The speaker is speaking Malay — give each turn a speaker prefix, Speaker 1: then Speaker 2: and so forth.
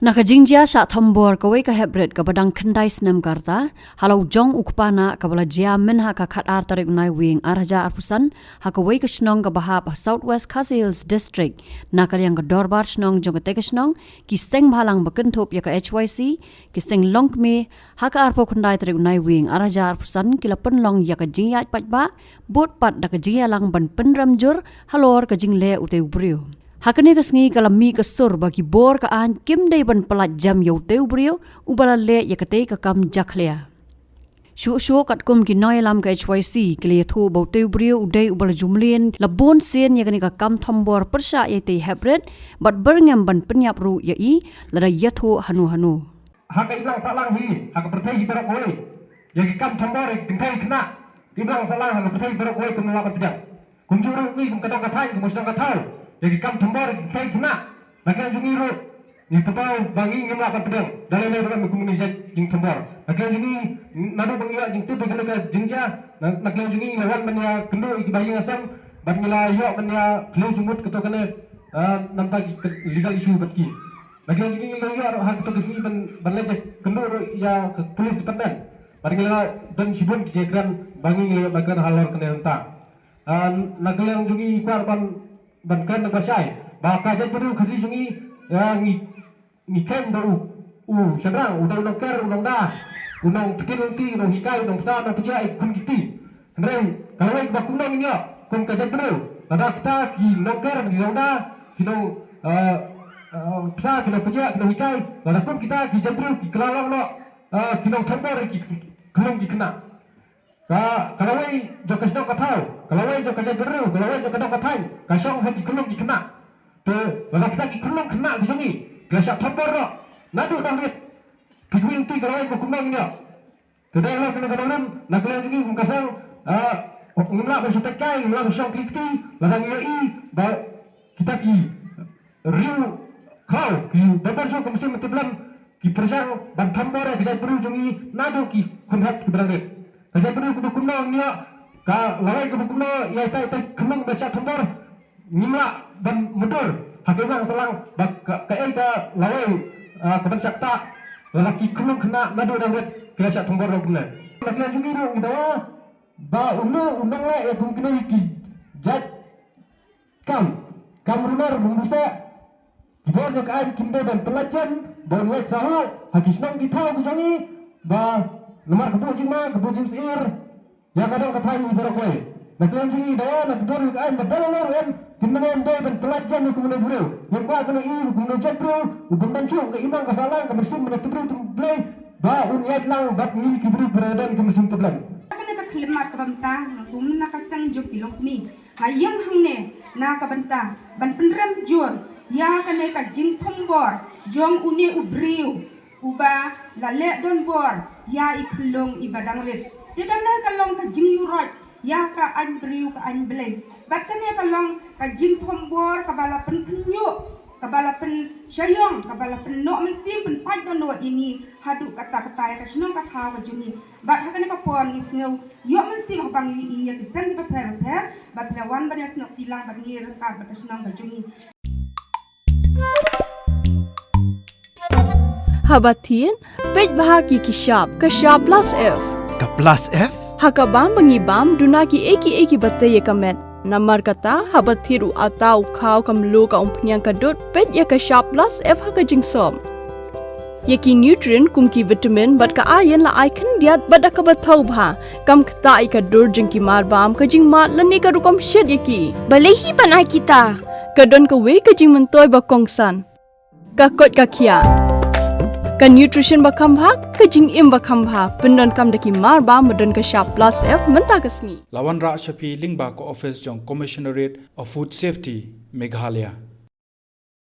Speaker 1: Nakajingjia sa thambor kawai ka hebret ka badang kendai senam karta halau jong ukpana ka bala jia min ha ka khatar tarik unai wing arja arpusan ha kawai ka snong ka bahap Southwest Khasi Hills District nakaliang ka dorbar snong jong ka teka snong ki seng bhalang bakentop ya ka HYC ki seng longme ha ka arpo kendai tarik unai wing arja arpusan kila penlong ya ka jingyat patba bot pat da ka jia lang ban penram jur halor ka jingle ute ubrio Hakane kasngi kalami kasur bagi bor ka an kim day ban pelat jam yau teu brio ubala le yakate ka kam jaklea. Shu kat kum ki noy lam ka HYC kle thu bau teu brio udai ubala jumlien labon sen yakane ka kam thambor persha yate hebret bat berngam ban penyap ru yai lada yathu hanu.
Speaker 2: Haka iblang salang hi haka pertai barak oi yaki kam thambor tintai kena iblang salang haka pertai barak oi kum lawan pedang kum juru ni kum kadang kathai kum sedang kathau jadi kam thambor tintai kena maka jungi ro ni tepau bangi ngam lawan pedang dalam ni dalam kum ni jing thambor maka jungi nadu bangi jing tu begala ka jingja maka jungi lawan mania kendo iki bayi asam bat mila yo mania flu sumut keto kana nampak legal issue batki lagi ini lagi hak itu kesini ban lagi kendur ya polis departemen barangkali dan sibun kejadian bangi bagian halor kena entah nagalang jungi kuar ban kan negasiai bahkan jadi perlu kasih jungi ni kan do sekarang udah ker udah dah udah pikir nanti udah hikai udah sa udah kerja ikut kita sebenarnya kalau baik bakunang ini ya kum kerja perlu pada kita ki nongker di udah kita kita kerja kita hikai walaupun kita dijemput di kelalang lo kita thambor ki kelong ki kena kalau wei jo kasno kathau kalau wei jo kaja beru kalau wei jo kadang kathai kasong hati kelong ki kena to wala kita ki kelong kena di sini kita thambor lo nadu dangit kiguin ti kalau wei ko kumang ni to dai lo kena kadang nak le ni kum kasang ngumla bersetekai ngumla bersong kriti ladang i ba kita ki riu kau ki dapat so kemsi metiblan ki persang dan thambor ki jai perlu jungi nado ki kunhat ki berade ka jai perlu ku kumno nia ka lawai ku kumno ya tai kemang baca thambor nimla dan mudur hakibang selang ka ei ka lawai ka bancakta laki kumno kena nado dan ret ki baca thambor lo kumna laki jungi ro kita ba unu undang le ya kumkina ki jat kam rumar bumbusa Bor nak air kimde dan pelajan, bor lek sahu, hakis nang ditau kujangi, ba nomor kebujing seir, ya kadang katai ibarat kue. Nak lanjut dah, nak bor nak air badal lor kimde dan pelajan aku mana buru. Yang kuat kena kumno jepro, ubun bancu ke imang kasalang ke mesin mana tebru temblay, ba unyat lang bat ni kibru beradan ke mesin teblan.
Speaker 3: Kena keklimat kebantah, tum nak kasang jok ilong mi. Hayam hangne nak kebantah, ban penram jor. Ya kene ka jing thambor jong une ubriu uba la le don bor ya iklong ibadang rit tidana kalong ka jing yurot ya ka an briu ka an bleng bat kene kalong ka jing thambor ka bala pen knyu ka bala pen syayong ka bala pen no mensim pen pat don no ini hadu kata ka snong ka thaw ka juni bat hakane ka pon ni sneu yo mensim bang i ya kisan ba per bat lawan ba ya snok tilang ba ngir ka ba snong ka juni
Speaker 4: Habatin, pej bahagi kishab plus F.
Speaker 5: Ka plus F?
Speaker 4: Hakabam bangibam dunaki eki bataye kamet. Namar kata habathiru atau kau kamlu ka umpnyang kadut pej ya kishab plus F haka jingsom. Yaki nutrient kumki vitamin bat ka ayen la icon diat bada ka bathau bha kam khta ka dur jingki marbam ka jingmat lani ka rukom shed yaki. Balehi banai kita. Kadon ka we ka jing mentoy ba kongsan. Ka kot ka kia. Ka nutrition ba khambha ka jing im ba khambha pendon kam daki mar ba modon ka sharp plus F menta kasni
Speaker 5: Lawan Ra Shafi Lingba ko office jong Commissionerate of Food Safety Meghalaya